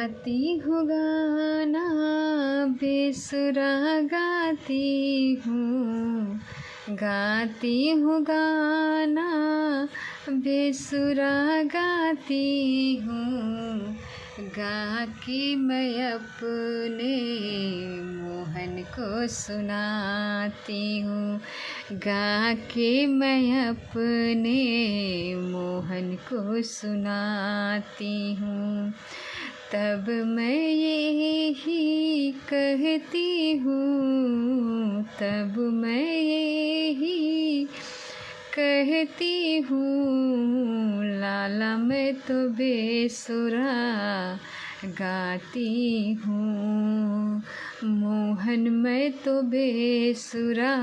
गाती हूँ गाना बेसुरा गाती हूँ, गाती हूँ गाना बेसुरा गाती हूँ। गा के मैं अपने मोहन को सुनाती हूँ, गा के मैं अपने मोहन को सुनाती हूँ। तब मैं यही कहती हूँ, तब मैं यही कहती हूँ, लाला मैं तो बेसुरा गाती हूँ, मोहन मैं तो बेसुरा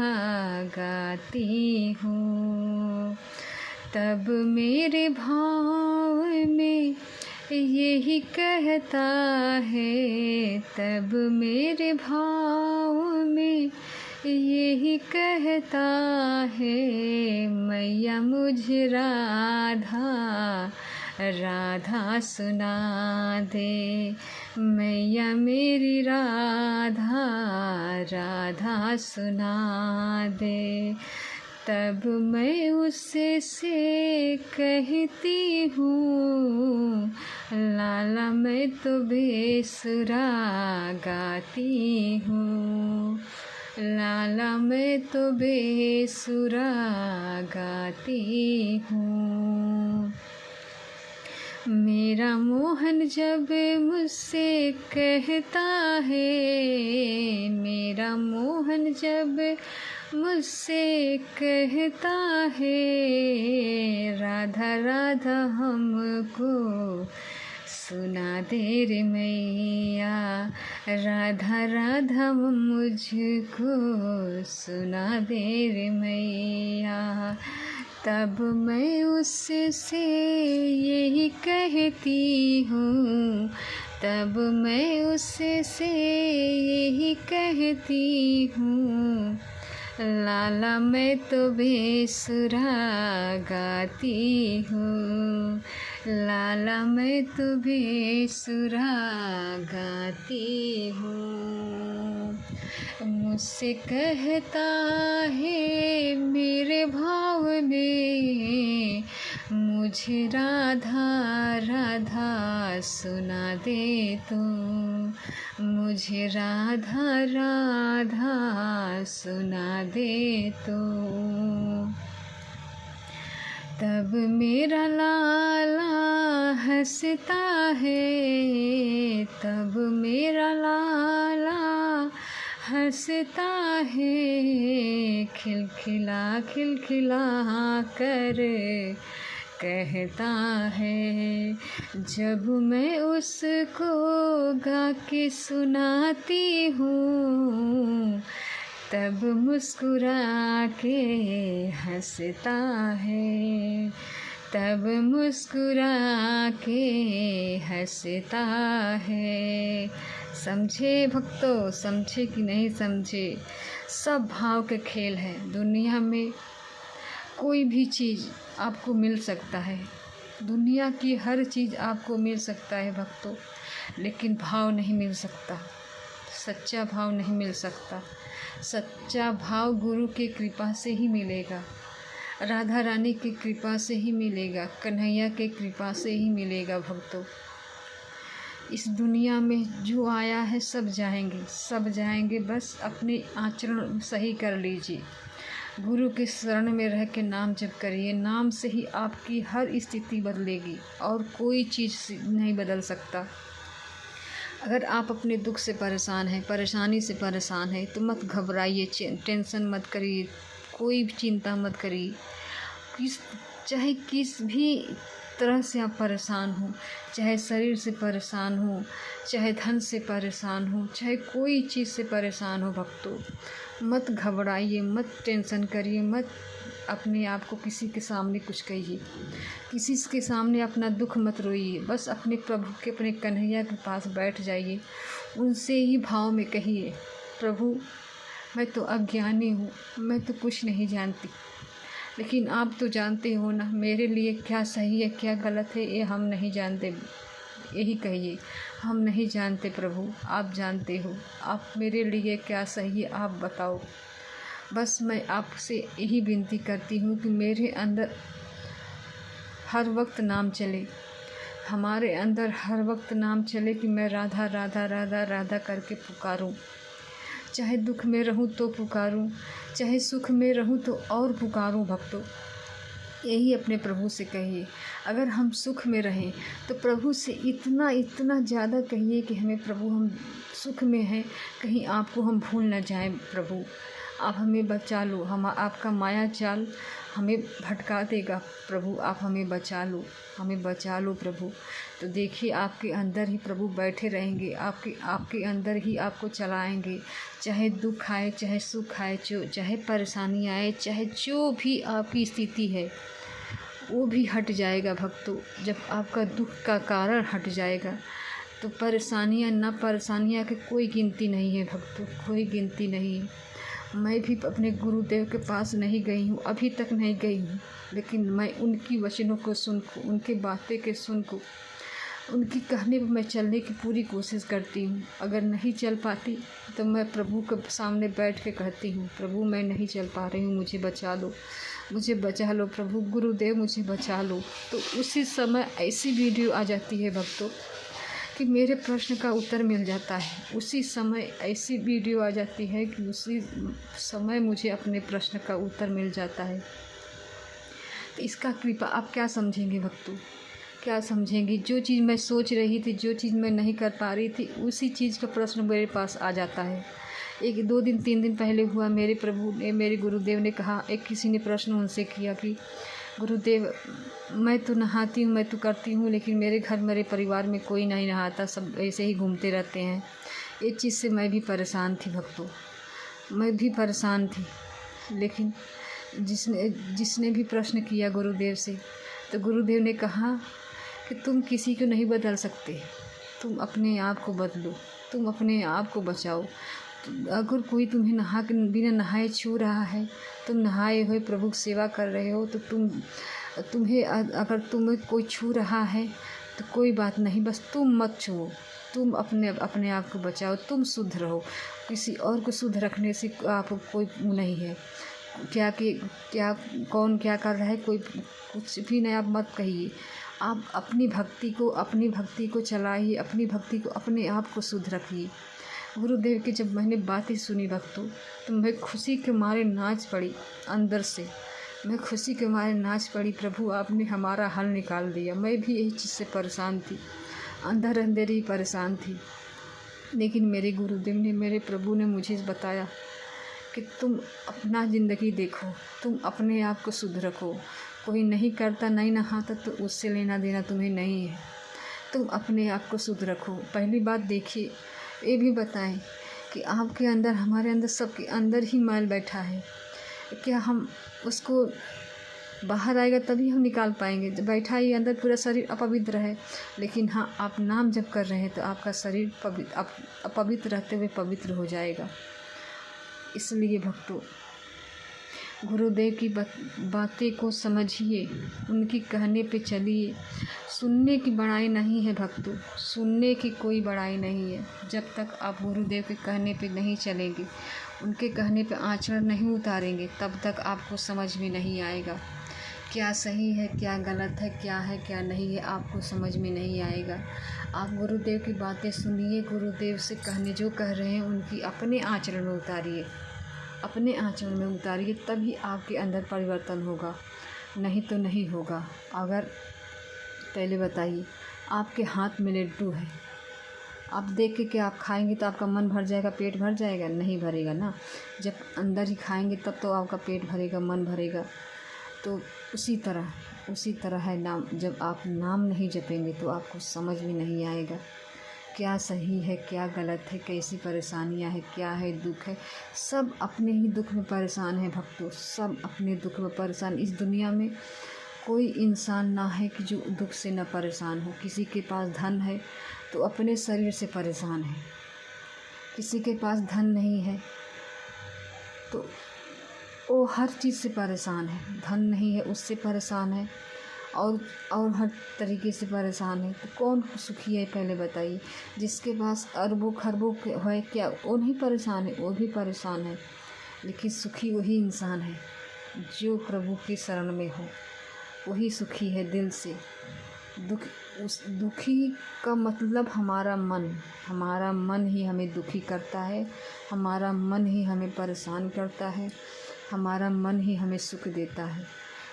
गाती हूँ। तब मेरे भाव में यही कहता है, तब मेरे भाव में यही कहता है, मैया मुझे राधा राधा सुना दे, मैया मेरी राधा राधा सुना दे। तब मैं उससे कहती हूँ, लाला मैं तो बेसुरा गाती हूँ, लाला मैं तो बेसुरा गाती हूँ। मेरा मोहन जब मुझसे कहता है, मेरा मोहन जब मुझसे कहता है, राधा राधा हमको सुना दे रे मैया, राधा राधा मुझको सुना दे रे मैया। तब मैं उससे यही कहती हूँ, तब मैं उससे यही कहती हूँ, लाला मैं तो बेसुरा गाती हूँ, लाला मैं तो बेसुरा गाती हूँ। मुझसे कहता है मेरे भाव में, मुझे राधा राधा सुना दे तू, मुझे राधा राधा सुना दे तू। तब मेरा लाला हंसता है, तब मेरा लाला हंसता है, खिलखिला खिलखिला कर कहता है। जब मैं उसको गा के सुनाती हूँ, तब मुस्कुरा के हंसता है, तब मुस्कुरा के हंसता है। समझे भक्तों, समझे कि नहीं समझे, सब भाव के खेल है। दुनिया में कोई भी चीज़ आपको मिल सकता है, दुनिया की हर चीज़ आपको मिल सकता है भक्तों, लेकिन भाव नहीं मिल सकता, सच्चा भाव नहीं मिल सकता। सच्चा भाव गुरु की कृपा से ही मिलेगा, राधा रानी की कृपा से ही मिलेगा, कन्हैया की कृपा से ही मिलेगा भक्तों। इस दुनिया में जो आया है सब जाएंगे, सब जाएंगे, बस अपने आचरण सही कर लीजिए। गुरु के शरण में रह के नाम जप करिए, नाम से ही आपकी हर स्थिति बदलेगी और कोई चीज़ नहीं बदल सकता। अगर आप अपने दुख से परेशान हैं, परेशानी से परेशान हैं, तो मत घबराइए, टेंशन मत करिए, कोई भी चिंता मत करिए। चाहे किस भी तरह से आप परेशान हो, चाहे शरीर से परेशान हो, चाहे धन से परेशान हो, चाहे कोई चीज़ से परेशान हो भक्तों, मत घबराइए, मत टेंशन करिए, मत अपने आप को किसी के सामने कुछ कहिए, किसी के सामने अपना दुख मत रोइए। बस अपने प्रभु के, अपने कन्हैया के पास बैठ जाइए, उनसे ही भाव में कहिए, प्रभु मैं तो अज्ञानी हूँ, मैं तो कुछ नहीं जानती, लेकिन आप तो जानते हो ना मेरे लिए क्या सही है क्या गलत है, ये हम नहीं जानते। यही कहिए, हम नहीं जानते प्रभु, आप जानते हो, आप मेरे लिए क्या सही है आप बताओ। बस मैं आपसे यही विनती करती हूँ कि मेरे अंदर हर वक्त नाम चले, हमारे अंदर हर वक्त नाम चले कि मैं राधा राधा राधा राधा करके पुकारूं। चाहे दुख में रहूं तो पुकारूं, चाहे सुख में रहूं तो और पुकारूं भक्तों। यही अपने प्रभु से कहिए। अगर हम सुख में रहें तो प्रभु से इतना इतना ज़्यादा कहिए कि हमें प्रभु हम सुख में हैं, कहीं आपको हम भूल न जाएं। प्रभु आप हमें बचा लो, हम आपका माया जाल हमें भटका देगा। प्रभु आप हमें बचा लो, हमें बचा लो प्रभु। तो देखिए आपके अंदर ही प्रभु बैठे रहेंगे, आपके अंदर ही आपको चलाएंगे। चाहे दुख आए, चाहे सुख आए, चाहे परेशानी आए, चाहे जो भी आपकी स्थिति है वो भी हट जाएगा भक्तों। जब आपका दुख का कारण हट जाएगा तो परेशानियाँ की कोई गिनती नहीं है भक्तों, कोई गिनती नहीं है। मैं भी अपने गुरुदेव के पास नहीं गई हूँ, अभी तक नहीं गई हूँ, लेकिन मैं उनकी वचनों को सुन को, उनकी बातें के सुन को, उनकी कहने पर मैं चलने की पूरी कोशिश करती हूँ। अगर नहीं चल पाती तो मैं प्रभु के सामने बैठ के कहती हूँ, प्रभु मैं नहीं चल पा रही हूँ, मुझे बचा लो, मुझे बचा लो प्रभु, गुरुदेव मुझे बचा लो। तो उसी समय ऐसी वीडियो आ जाती है भक्तों कि मेरे प्रश्न का उत्तर मिल जाता है। उसी समय ऐसी वीडियो आ जाती है कि उसी समय मुझे अपने प्रश्न का उत्तर मिल जाता है। तो इसका कृपा आप क्या समझेंगे भक्तों, क्या समझेंगी? जो चीज़ मैं सोच रही थी, जो चीज़ मैं नहीं कर पा रही थी, उसी चीज़ का प्रश्न मेरे पास आ जाता है। 1-2 दिन 3 दिन पहले हुआ, मेरे प्रभु ने, मेरे गुरुदेव ने कहा, किसी ने प्रश्न उनसे किया कि गुरुदेव मैं तो नहाती हूँ, मैं तो करती हूँ, लेकिन मेरे घर मेरे परिवार में कोई नहीं नहाता, सब ऐसे ही घूमते रहते हैं। ये चीज़ से मैं भी परेशान थी भक्तों, मैं भी परेशान थी। लेकिन जिसने भी प्रश्न किया गुरुदेव से, तो गुरुदेव ने कहा कि तुम किसी को नहीं बदल सकते, तुम अपने आप को बदलो, तुम अपने आप को बचाओ। अगर कोई तुम्हें बिना नहाए छू रहा है, तुम नहाए हुए प्रभु की सेवा कर रहे हो, तो अगर तुम्हें कोई छू रहा है तो कोई बात नहीं, बस तुम मत छुओ, तुम अपने आप को बचाओ, तुम शुद्ध रहो। किसी और को शुद्ध रखने से आपको कोई नहीं है। कौन क्या कर रहा है, कोई कुछ भी नहीं, आप मत कहिए। आप अपनी भक्ति को चलाइए, अपनी भक्ति को, अपने आप को शुद्ध रखिए। गुरुदेव की जब मैंने बातें सुनी भक्तों, तो मैं खुशी के मारे नाच पड़ी, अंदर से मैं खुशी के मारे नाच पड़ी। प्रभु आपने हमारा हल निकाल दिया। मैं भी यही चीज़ से परेशान थी, अंदर अंदर ही परेशान थी। लेकिन मेरे गुरुदेव ने, मेरे प्रभु ने मुझे बताया कि तुम अपना ज़िंदगी देखो, तुम अपने आप को शुद्ध रखो। कोई नहीं करता, नहीं नहाता, तो उससे लेना देना तुम्हें नहीं है। तुम अपने आप को शुद्ध रखो। पहली बात देखिए, ये भी बताएं कि आपके अंदर, हमारे अंदर, सबके अंदर ही मैल बैठा है। क्या हम उसको बाहर आएगा तभी हम निकाल पाएंगे? जब बैठा ही अंदर, पूरा शरीर अपवित्र है। लेकिन हाँ, आप नाम जप कर रहे हैं तो आपका शरीर अपवित्र रहते हुए पवित्र हो जाएगा। इसलिए भक्तों, गुरुदेव की बातें को समझिए, उनकी कहने पे चलिए। सुनने की बड़ाई नहीं है भक्तों, सुनने की कोई बड़ाई नहीं है। जब तक आप गुरुदेव के कहने पे नहीं चलेंगे, उनके कहने पे आचरण नहीं उतारेंगे, तब तक आपको समझ में नहीं आएगा। क्या सही है, क्या गलत है, क्या है, क्या नहीं है, आपको समझ में नहीं आएगा। आप गुरुदेव की बातें सुनिए, गुरुदेव से जो कह रहे हैं उनकी अपने आचरण में उतारिए, अपने आचरण में उतारिए, तभी आपके अंदर परिवर्तन होगा, नहीं तो नहीं होगा। अगर पहले बताइए, आपके हाथ में लड्डू है, आप देख के क्या आप खाएंगे तो आपका मन भर जाएगा, पेट भर जाएगा? नहीं भरेगा ना। जब अंदर ही खाएंगे तब तो आपका पेट भरेगा, मन भरेगा। तो उसी तरह है नाम। जब आप नाम नहीं जपेंगे तो आपको समझ में नहीं आएगा क्या सही है, क्या गलत है, कैसी परेशानियां है, क्या है दुख है। सब अपने ही दुख में परेशान है भक्तों, सब अपने दुख में परेशान। इस दुनिया में कोई इंसान ना है कि जो दुख से न परेशान हो। किसी के पास धन है तो अपने शरीर से परेशान है, किसी के पास धन नहीं है तो वो हर चीज़ से परेशान है। धन नहीं है उससे परेशान है, और हर तरीके से परेशान है, तो कौन सुखी है पहले बताइए। जिसके पास अरबों खरबों है क्या, वो नहीं परेशान है, वो भी परेशान है। लेकिन सुखी वही इंसान है जो प्रभु की शरण में हो, वही सुखी है दिल से। उस दुखी का मतलब हमारा मन ही हमें दुखी करता है, हमारा मन ही हमें परेशान करता है, हमारा मन ही हमें सुख देता है।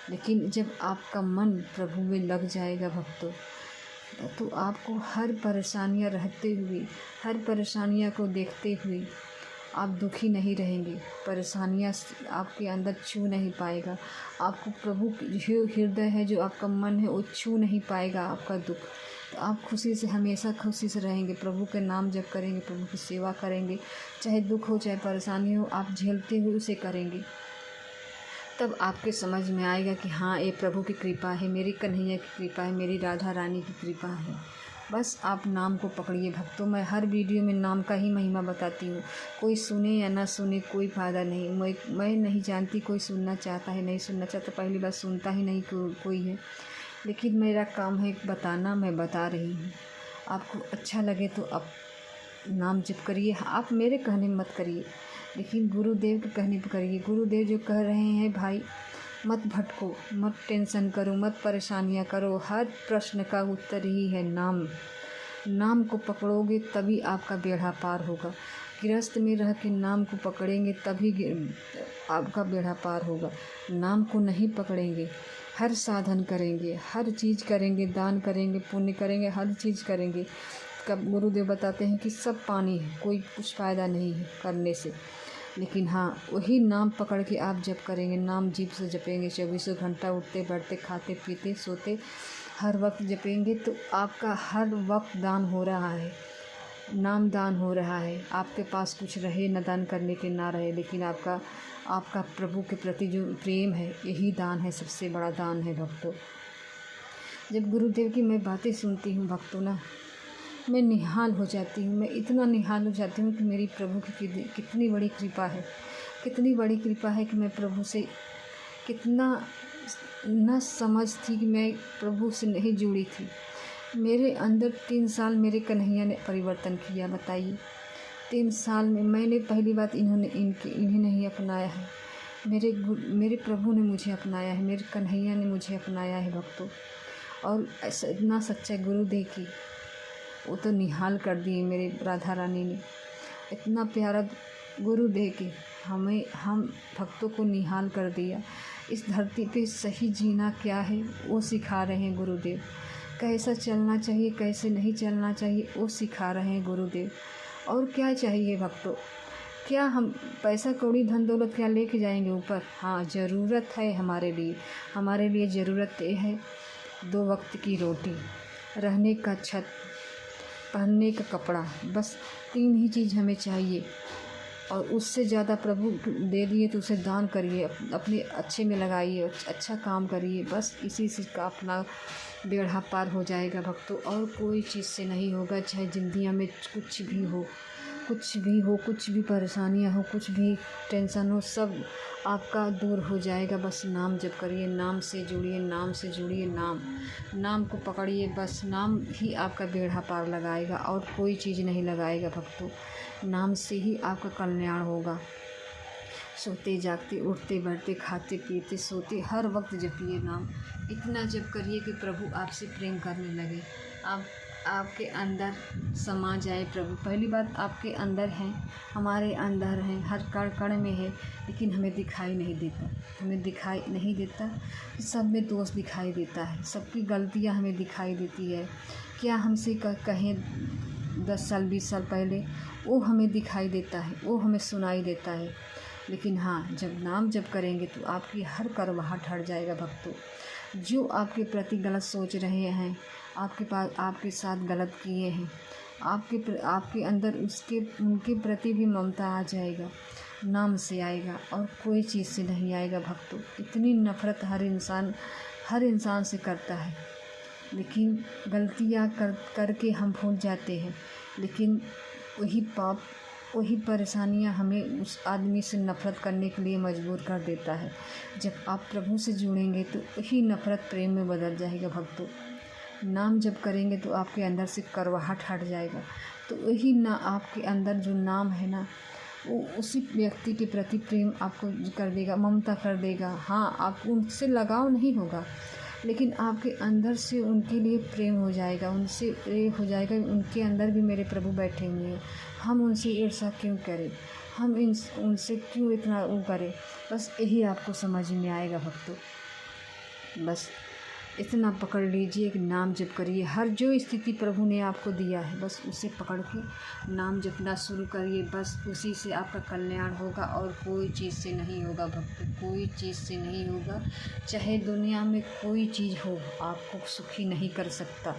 लेकिन जब आपका मन प्रभु में लग जाएगा भक्तों, तो आपको हर परेशानियां रहते हुए, हर परेशानियां को देखते हुए आप दुखी नहीं रहेंगे। परेशानियां आपके अंदर छू नहीं पाएगा। आपको प्रभु जो हृदय है, जो आपका मन है, वो छू नहीं पाएगा आपका दुख। तो आप खुशी से, हमेशा खुशी से रहेंगे। प्रभु के नाम जप करेंगे, प्रभु की सेवा करेंगे, चाहे दुख हो चाहे परेशानी हो, आप झेलते हुए उसे करेंगे। तब आपके समझ में आएगा कि हाँ, ये प्रभु की कृपा है, मेरी कन्हैया की कृपा है, मेरी राधा रानी की कृपा है। बस आप नाम को पकड़िए भक्तों। मैं हर वीडियो में नाम का ही महिमा बताती हूँ। कोई सुने या ना सुने कोई फ़ायदा नहीं। मैं नहीं जानती कोई सुनना चाहता है नहीं सुनना चाहता, पहली बार सुनता ही नहीं कोई है। लेकिन मेरा काम है बताना, मैं बता रही हूँ। आपको अच्छा लगे तो आप नाम जप करिए। आप मेरे कहने में मत करिए, लेकिन गुरुदेव के कहने पर करिए। गुरुदेव जो कह रहे हैं, भाई मत भटको, मत टेंशन करो, मत परेशानियां करो। हर प्रश्न का उत्तर ही है नाम को पकड़ोगे तभी आपका बेड़ा पार होगा। गृहस्थ में रह के नाम को पकड़ेंगे तभी आपका बेड़ा पार होगा। नाम को नहीं पकड़ेंगे, हर साधन करेंगे, हर चीज़ करेंगे, दान करेंगे, पुण्य करेंगे, हर चीज़ करेंगे। कब गुरुदेव बताते हैं कि सब पानी है, कोई कुछ फ़ायदा नहीं है करने से। लेकिन हाँ, वही नाम पकड़ के आप जप करेंगे, नाम जीभ से जपेंगे, 24 घंटा उठते बैठते खाते पीते सोते हर वक्त जपेंगे, तो आपका हर वक्त दान हो रहा है, नाम दान हो रहा है। आपके पास कुछ रहे न दान करने के ना रहे, लेकिन आपका प्रभु के प्रति जो प्रेम है, यही दान है, सबसे बड़ा दान है भक्तों। जब गुरुदेव की मैं बातें सुनती हूँ भक्तों ना, मैं निहाल हो जाती हूँ। मैं इतना निहाल हो जाती हूँ कि मेरी प्रभु की कितनी बड़ी कृपा है, कितनी बड़ी कृपा है कि मैं प्रभु से कितना न समझ थी कि मैं प्रभु से नहीं जुड़ी थी। मेरे अंदर 3 साल मेरे कन्हैया ने परिवर्तन किया। बताइए, 3 साल में मैंने पहली बात इन्हें नहीं अपनाया है, मेरे प्रभु ने मुझे अपनाया है, मेरे कन्हैया ने मुझे अपनाया है भक्तों। और ऐसा इतना सच्चा गुरुदेव की वो तो निहाल कर दिए मेरे राधा रानी ने। इतना प्यारा गुरुदेव के हम भक्तों को निहाल कर दिया। इस धरती पे सही जीना क्या है वो सिखा रहे हैं गुरुदेव। कैसा चलना चाहिए, कैसे नहीं चलना चाहिए, वो सिखा रहे हैं गुरुदेव। और क्या चाहिए भक्तों? क्या हम पैसा कौड़ी धन दौलत क्या लेके जाएंगे ऊपर? हाँ, ज़रूरत है हमारे लिए ज़रूरत ये है 2 वक्त की रोटी, रहने का छत, पहनने का कपड़ा, बस 3 ही चीज़ हमें चाहिए। और उससे ज़्यादा प्रभु दे दिए तो उसे दान करिए, अपने अच्छे में लगाइए, अच्छा काम करिए। बस इसी से का अपना बेड़ा पार हो जाएगा भक्तों। और कोई चीज़ से नहीं होगा। चाहे ज़िंदगी में कुछ भी हो, कुछ भी परेशानियाँ हो, कुछ भी टेंशन हो, सब आपका दूर हो जाएगा। बस नाम जप करिए, नाम से जुड़िए, नाम को पकड़िए। बस नाम ही आपका बेड़ा पार लगाएगा और कोई चीज़ नहीं लगाएगा भक्तों। नाम से ही आपका कल्याण होगा। सोते जागते उठते बैठते खाते पीते सोते हर वक्त जपिए नाम। इतना जप करिए कि प्रभु आपसे प्रेम करने लगे, आपके अंदर समा जाए प्रभु। पहली बात आपके अंदर हैं, हमारे अंदर हैं, हर कण कण में है, लेकिन हमें दिखाई नहीं देता। सब में दोष दिखाई देता है, सबकी गलतियां हमें दिखाई देती है। क्या हमसे कहें 10 साल 20 साल पहले, वो हमें दिखाई देता है, वो हमें सुनाई देता है। लेकिन हाँ, जब नाम जप करेंगे तो आपकी हर करवाहट हट जाएगा भक्तों। जो आपके प्रति गलत सोच रहे हैं, आपके साथ गलत किए हैं, आपके अंदर उनके प्रति भी ममता आ जाएगा। नाम से आएगा और कोई चीज़ से नहीं आएगा भक्तों। इतनी नफ़रत हर इंसान से करता है, लेकिन गलतियाँ करके हम भूल जाते हैं। लेकिन वही पाप वही परेशानियाँ हमें उस आदमी से नफ़रत करने के लिए मजबूर कर देता है। जब आप प्रभु से जुड़ेंगे तो वही नफ़रत प्रेम में बदल जाएगा भक्तों। नाम जब करेंगे तो आपके अंदर से कड़वाहट हट जाएगा। तो वही ना आपके अंदर जो नाम है ना, वो उसी व्यक्ति के प्रति प्रेम आपको कर देगा, ममता कर देगा। हाँ, आपको उनसे लगाव नहीं होगा, लेकिन आपके अंदर से उनके लिए प्रेम हो जाएगा, उनसे प्रेम हो जाएगा। उनके अंदर भी मेरे प्रभु बैठे हुए हैं, हम उनसे ईर्ष्या क्यों करें, हम उनसे क्यों इतना वो करें। बस यही आपको समझ में आएगा भक्तों। बस इतना पकड़ लीजिए कि नाम जप करिए। हर जो स्थिति प्रभु ने आपको दिया है, बस उसे पकड़ के नाम जपना शुरू करिए। बस उसी से आपका कल्याण होगा और कोई चीज़ से नहीं होगा भक्त, कोई चीज़ से नहीं होगा। चाहे दुनिया में कोई चीज़ हो, आपको सुखी नहीं कर सकता।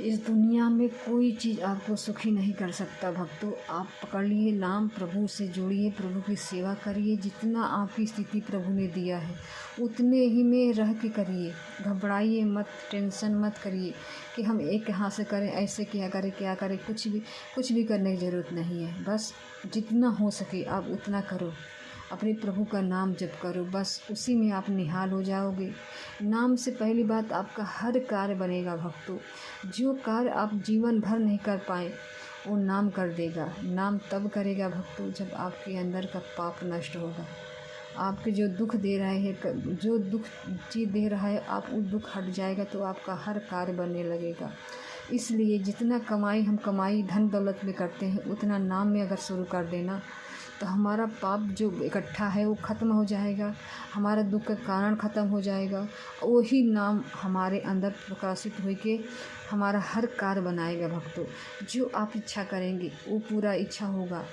इस दुनिया में कोई चीज़ आपको सुखी नहीं कर सकता भक्तों। आप पकड़िए नाम, प्रभु से जुड़िए, प्रभु की सेवा करिए। जितना आपकी स्थिति प्रभु ने दिया है उतने ही में रह के करिए। घबराइए मत, टेंशन मत करिए कि हम एक हाथ से करें, ऐसे क्या करें। कुछ भी करने की ज़रूरत नहीं है। बस जितना हो सके आप उतना करो, अपने प्रभु का नाम जप करो। बस उसी में आप निहाल हो जाओगे। नाम से पहली बात आपका हर कार्य बनेगा भक्तों। जो कार्य आप जीवन भर नहीं कर पाए वो नाम कर देगा। नाम तब करेगा भक्तों जब आपके अंदर का पाप नष्ट होगा। आपके जो दुख दे रहा है, जो दुख चीज़ दे रहा है, आप वो दुख हट जाएगा तो आपका हर कार्य बनने लगेगा। इसलिए जितना कमाई हम धन दौलत में करते हैं, उतना नाम में अगर शुरू कर देना तो हमारा पाप जो इकट्ठा है वो ख़त्म हो जाएगा, हमारा दुख का कारण ख़त्म हो जाएगा। वही नाम हमारे अंदर प्रकाशित होके हमारा हर कार्य बनाएगा भक्तों। जो आप इच्छा करेंगे वो पूरा इच्छा होगा।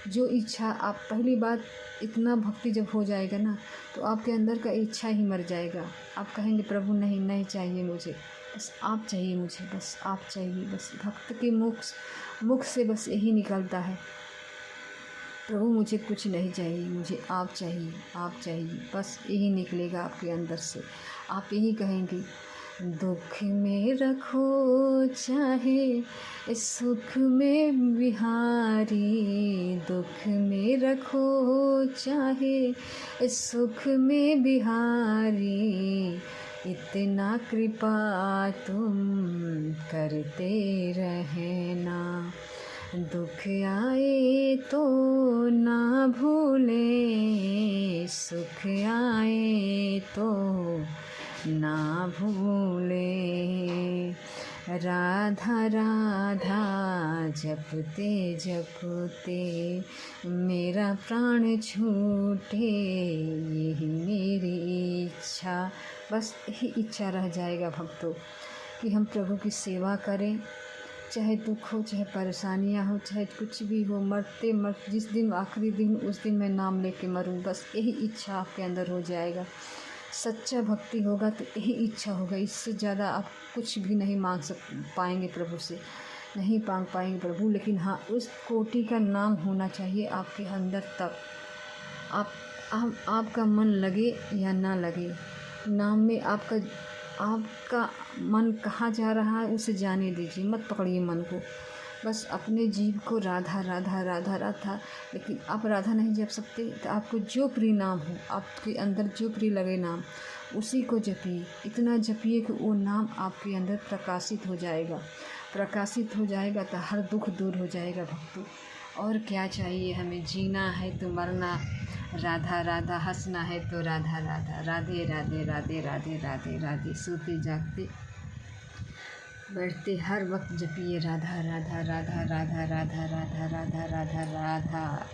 जो इच्छा आप पहली बात, इतना भक्ति जब हो जाएगा ना तो आपके अंदर का इच्छा ही मर जाएगा। आप कहेंगे प्रभु नहीं चाहिए मुझे, बस आप चाहिए मुझे, बस आप चाहिए। बस भक्त के मुख से बस यही निकलता है, प्रभु मुझे कुछ नहीं चाहिए, मुझे आप चाहिए। बस यही निकलेगा आपके अंदर से। आप यही कहेंगे, दुख में रखो चाहे सुख में बिहारी, दुख में रखो चाहे सुख में बिहारी, इतना कृपा तुम करते रहना। दुख आए तो ना भूले, सुख आए तो ना भूले। राधा राधा जपते जपते मेरा प्राण छूटे, यही मेरी इच्छा। बस यही इच्छा रह जाएगा भक्तों कि हम प्रभु की सेवा करें। चाहे दुख हो, चाहे परेशानियाँ हो, चाहे कुछ भी हो, मरते जिस दिन आखिरी दिन उस दिन मैं नाम लेके मरूं, बस यही इच्छा आपके अंदर हो जाएगा। सच्चा भक्ति होगा तो यही इच्छा होगा। इससे ज़्यादा आप कुछ भी नहीं मांग पाएंगे प्रभु से, नहीं मांग पाएंगे प्रभु। लेकिन हाँ, उस कोटि का नाम होना चाहिए आपके अंदर, तब आपका मन लगे या ना लगे, नाम में आपका मन कहाँ जा रहा है उसे जाने दीजिए, मत पकड़िए मन को। बस अपने जीव को राधा राधा राधा राधा, लेकिन आप राधा नहीं जप सकते तो आपको जो प्रिय नाम हो, आपके अंदर जो प्रिय लगे नाम, उसी को जपिए। इतना जपिए कि वो नाम आपके अंदर प्रकाशित हो जाएगा तो हर दुख दूर हो जाएगा भक्तों। और क्या चाहिए हमें? जीना है तो मरना राधा राधा, हंसना है तो राधा राधा, राधे राधे राधे राधे राधे राधे। सोते जागते बैठते हर वक्त जपिए राधा राधा राधा राधा राधा राधा राधा राधा राधा।